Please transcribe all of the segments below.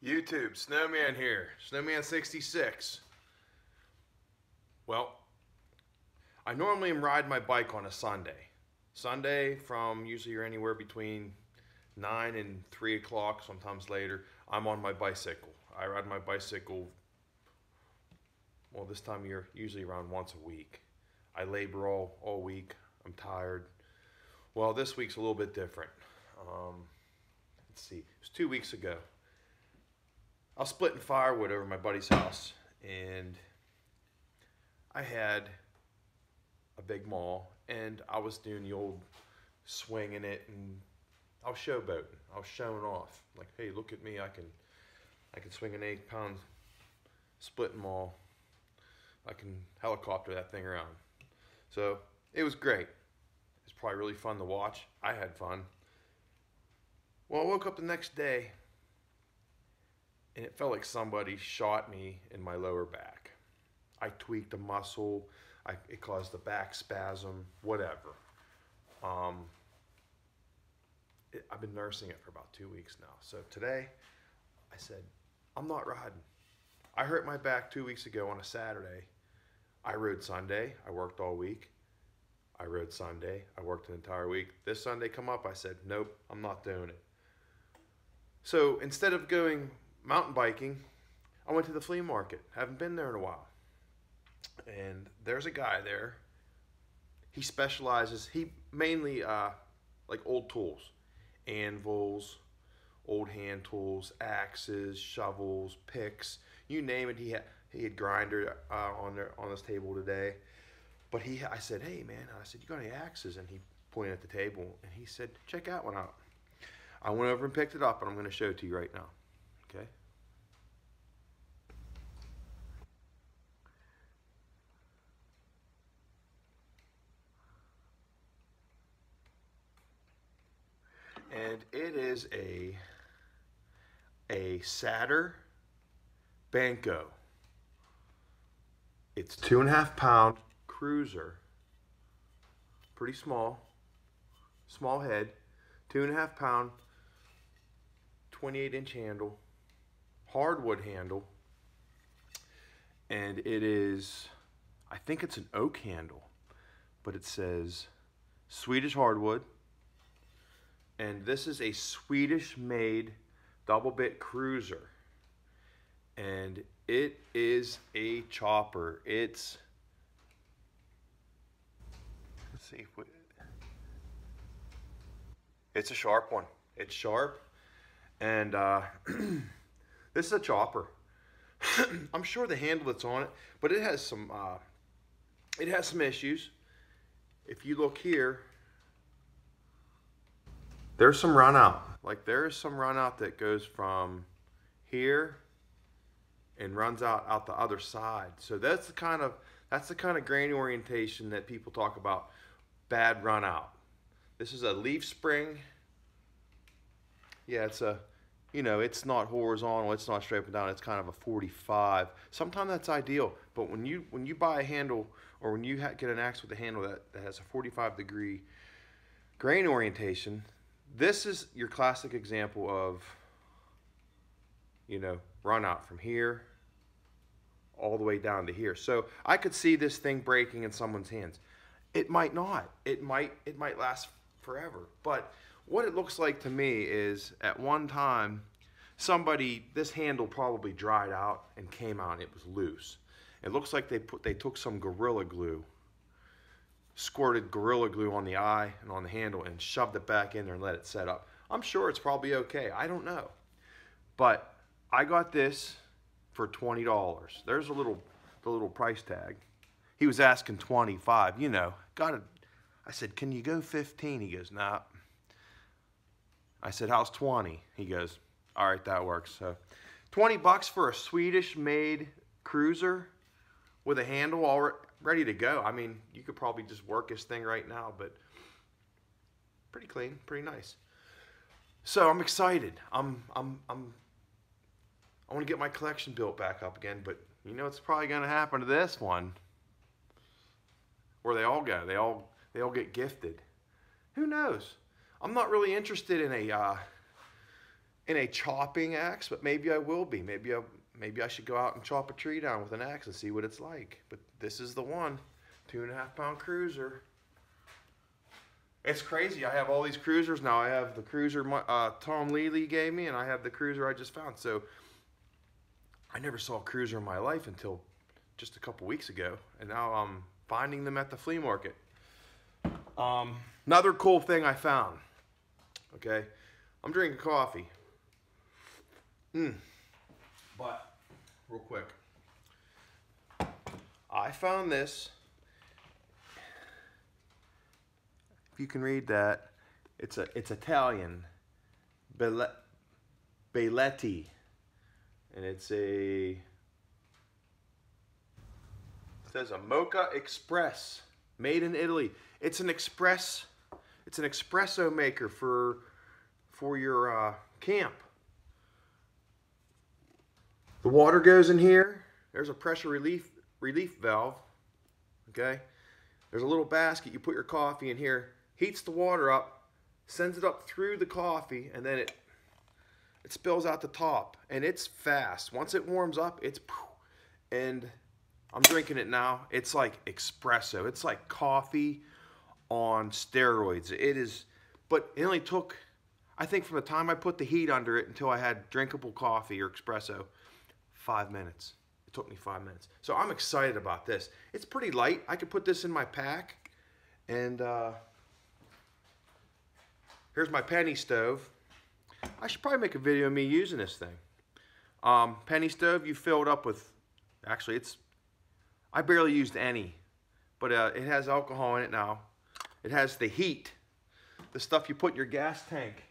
YouTube, Snowman here, Snowman66. Well, I normally am riding my bike on a Sunday. Sunday from usually anywhere between 9 and 3 o'clock, sometimes later, I'm on my bicycle. I ride my bicycle, well, this time of year, usually around once a week. I labor all week. I'm tired. Well, this week's a little bit different. Let's see, it was 2 weeks ago. I was splitting firewood over my buddy's house, and I had a big maul, and I was doing the old swinging it, and I was showboating. I was showing off, like, hey, look at me, I can swing an 8-pound splitting maul. I can helicopter that thing around. So it was great. It's probably really fun to watch. I had fun. Well, I woke up the next day, and it felt like somebody shot me in my lower back. I tweaked a muscle. It caused a back spasm, whatever. I've been nursing it for about 2 weeks now. So today, I said, I'm not riding. I hurt my back 2 weeks ago on a Saturday. I rode Sunday. I worked all week. I rode Sunday. I worked an entire week. This Sunday come up, I said, nope, I'm not doing it. So instead of going mountain biking, I went to the flea market. Haven't been there in a while. And there's a guy there. He specializes, he mainly like old tools, anvils, old hand tools, axes, shovels, picks, you name it. He had grinder on this table today. But I said, hey man, I said, you got any axes? And he pointed at the table and he said, check that one out. I went over and picked it up, and I'm going to show it to you right now. Okay. And it is a Satyr Banko. It's 2.5-pound cruiser. Pretty small head, 2.5-pound, 28-inch handle, hardwood handle, and it is, I think it's an oak handle, but it says Swedish hardwood, and this is a Swedish-made double-bit cruiser, and it is a chopper. Let's see if it's a sharp one. It's sharp. And this is a chopper. I'm sure the handle that's on it, but it has some issues. If you look here, there's some run out. Like there's some run out that goes from here and runs out the other side. So that's the kind of grain orientation that people talk about, bad run out. This is a leaf spring. Yeah, it's not horizontal, it's not straight up and down, it's kind of a 45. Sometimes that's ideal, but when you buy a handle, or when you get an axe with a handle that has a 45-degree grain orientation, this is your classic example of, run out from here all the way down to here. So I could see this thing breaking in someone's hands. It might not. It might last forever, but what it looks like to me is at one time this handle probably dried out and came out and it was loose. It looks like they took some Gorilla Glue, squirted Gorilla Glue on the eye and on the handle and shoved it back in there and let it set up. I'm sure it's probably okay. I don't know. But I got this for $20. There's the little price tag. He was asking 25, I said, can you go 15? He goes, nah. I said, how's 20? He goes, all right, that works. So 20 bucks for a Swedish-made cruiser with a handle all ready to go. I mean, you could probably just work this thing right now, but pretty clean, pretty nice. So I'm excited. I want to get my collection built back up again, but it's probably going to happen to this one. Where they all go. They all get gifted. Who knows? I'm not really interested in a in a chopping axe, but maybe I will be. Maybe I should go out and chop a tree down with an axe and see what it's like. But this is the one, 2.5 pound cruiser. It's crazy. I have all these cruisers now. I have the cruiser Tom Lely gave me, and I have the cruiser I just found. So I never saw a cruiser in my life until just a couple weeks ago, and now I'm finding them at the flea market. Another cool thing I found. Okay, I'm drinking coffee. But real quick, I found this. If you can read that, it's Italian, Belletti, and it says a Mocha Express, made in Italy. It's an espresso maker for your camp. The water goes in here. There's a pressure relief valve. Okay, there's a little basket. You put your coffee in here. Heats the water up, sends it up through the coffee, and then it spills out the top, and it's fast. Once it warms up, and I'm drinking it now. It's like espresso. It's like coffee on steroids. It is, but it only took, I think from the time I put the heat under it until I had drinkable coffee or espresso, 5 minutes. It took me 5 minutes. So I'm excited about this. It's pretty light. I could put this in my pack, and here's my penny stove. I should probably make a video of me using this thing. Penny stove, you fill it up with, actually I barely used any, but it has alcohol in it now. It has the heat, the stuff you put in your gas tank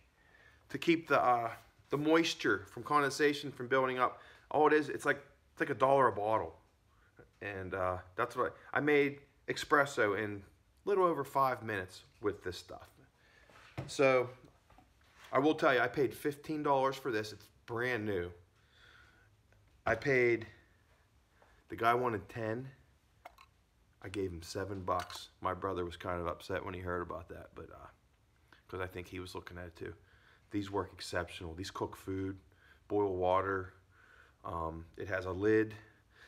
to keep the moisture from condensation from building up. All it is, it's like $1 a bottle. And that's what I made espresso in a little over 5 minutes with this stuff. So I will tell you, I paid $15 for this. It's brand new. The guy wanted 10. I gave him $7. My brother was kind of upset when he heard about that, but because I think he was looking at it too. These work exceptional. These cook food, boil water. It has a lid.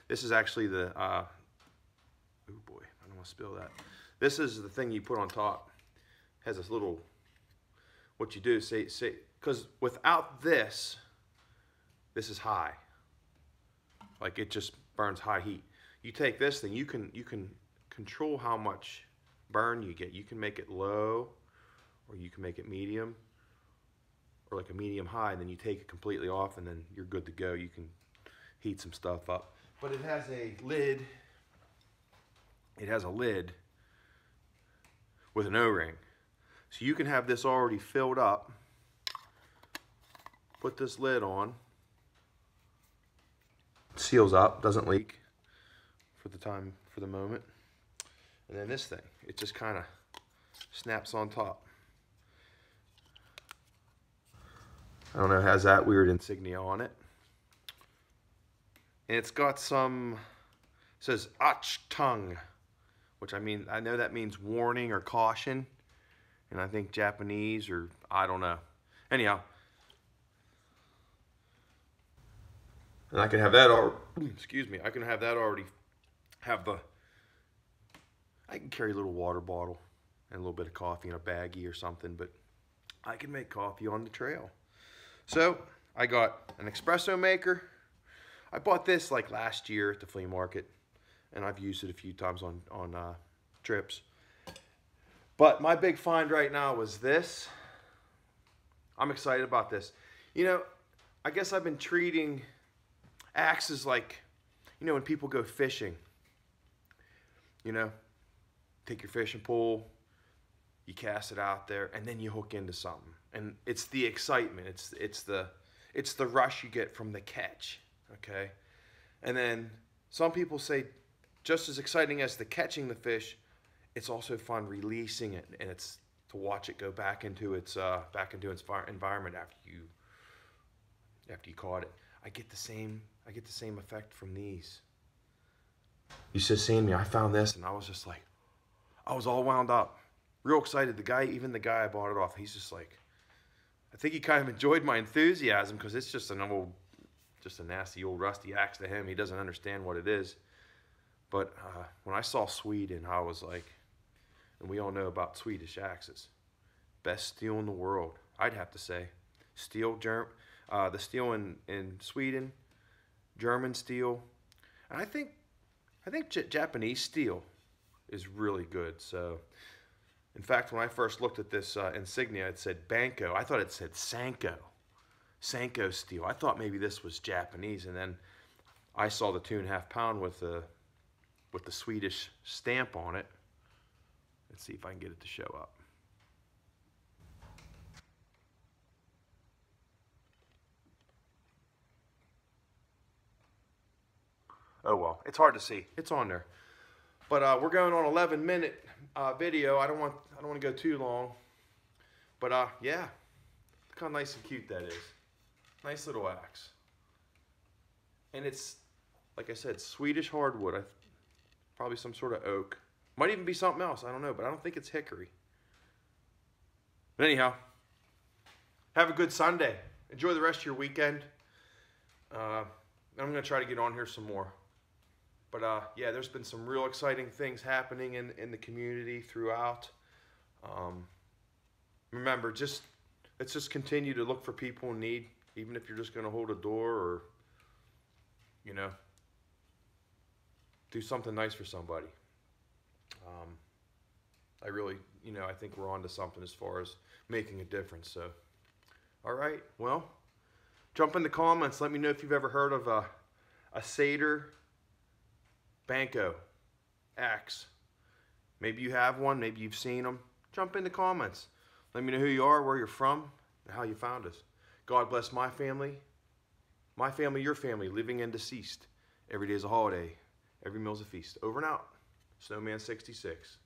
This is actually the, oh boy, I don't want to spill that. This is the thing you put on top. It has this little, what you do, because without this is high. Like it just burns high heat. You take this thing, you can control how much burn you get. You can make it low, or you can make it medium, or like a medium high, and then you take it completely off, and then you're good to go. You can heat some stuff up. But it has a lid. It has a lid with an O-ring. So you can have this already filled up. Put this lid on. Seals up, doesn't leak for the moment. And then this thing, it just kind of snaps on top. I don't know, it has that weird insignia on it. And it's got some, it says Achtung, which I know that means warning or caution. And I think Japanese, or I don't know. Anyhow. And I can have that excuse me, I can have that already, I can carry a little water bottle and a little bit of coffee in a baggie or something, but I can make coffee on the trail. So I got an espresso maker. I bought this like last year at the flea market, and I've used it a few times on trips. But my big find right now was this. I'm excited about this. You know, I guess I've been treating axes like, you know, when people go fishing, you know, take your fishing pole, you cast it out there, and then you hook into something. And it's the excitement, it's the rush you get from the catch, okay? And then some people say just as exciting as the catching the fish, it's also fun releasing it, and it's to watch it go back into its environment after you caught it. I get the same effect from these. You just seen me, I found this, and I was just like, I was all wound up, real excited. Even the guy I bought it off, he's just like, I think he kind of enjoyed my enthusiasm because it's just just a nasty old rusty axe to him. He doesn't understand what it is. But when I saw Sweden, I was like, and we all know about Swedish axes. Best steel in the world, I'd have to say. The steel in Sweden, German steel, and I think Japanese steel is really good. So, in fact, when I first looked at this insignia, it said Banko. I thought it said Sanko steel. I thought maybe this was Japanese, and then I saw the 2.5 pound with the Swedish stamp on it. Let's see if I can get it to show up. Oh well, it's hard to see. It's on there. But we're going on 11-minute video. I don't want to go too long. But yeah, look how nice and cute that is. Nice little axe. And it's, like I said, Swedish hardwood. Probably some sort of oak. Might even be something else. I don't know, but I don't think it's hickory. But anyhow, have a good Sunday. Enjoy the rest of your weekend. I'm going to try to get on here some more. But yeah, there's been some real exciting things happening in the community throughout. Remember, let's just continue to look for people in need, even if you're just going to hold a door or, you know, do something nice for somebody. I really, I think we're on to something as far as making a difference. So, all right, well, jump in the comments. Let me know if you've ever heard of a Seder Banko axe. Maybe you have one, maybe you've seen them. Jump in the comments. Let me know who you are, where you're from, and how you found us. God bless my family, your family, living and deceased. Every day is a holiday. Every meal's a feast. Over and out. Snowman 66.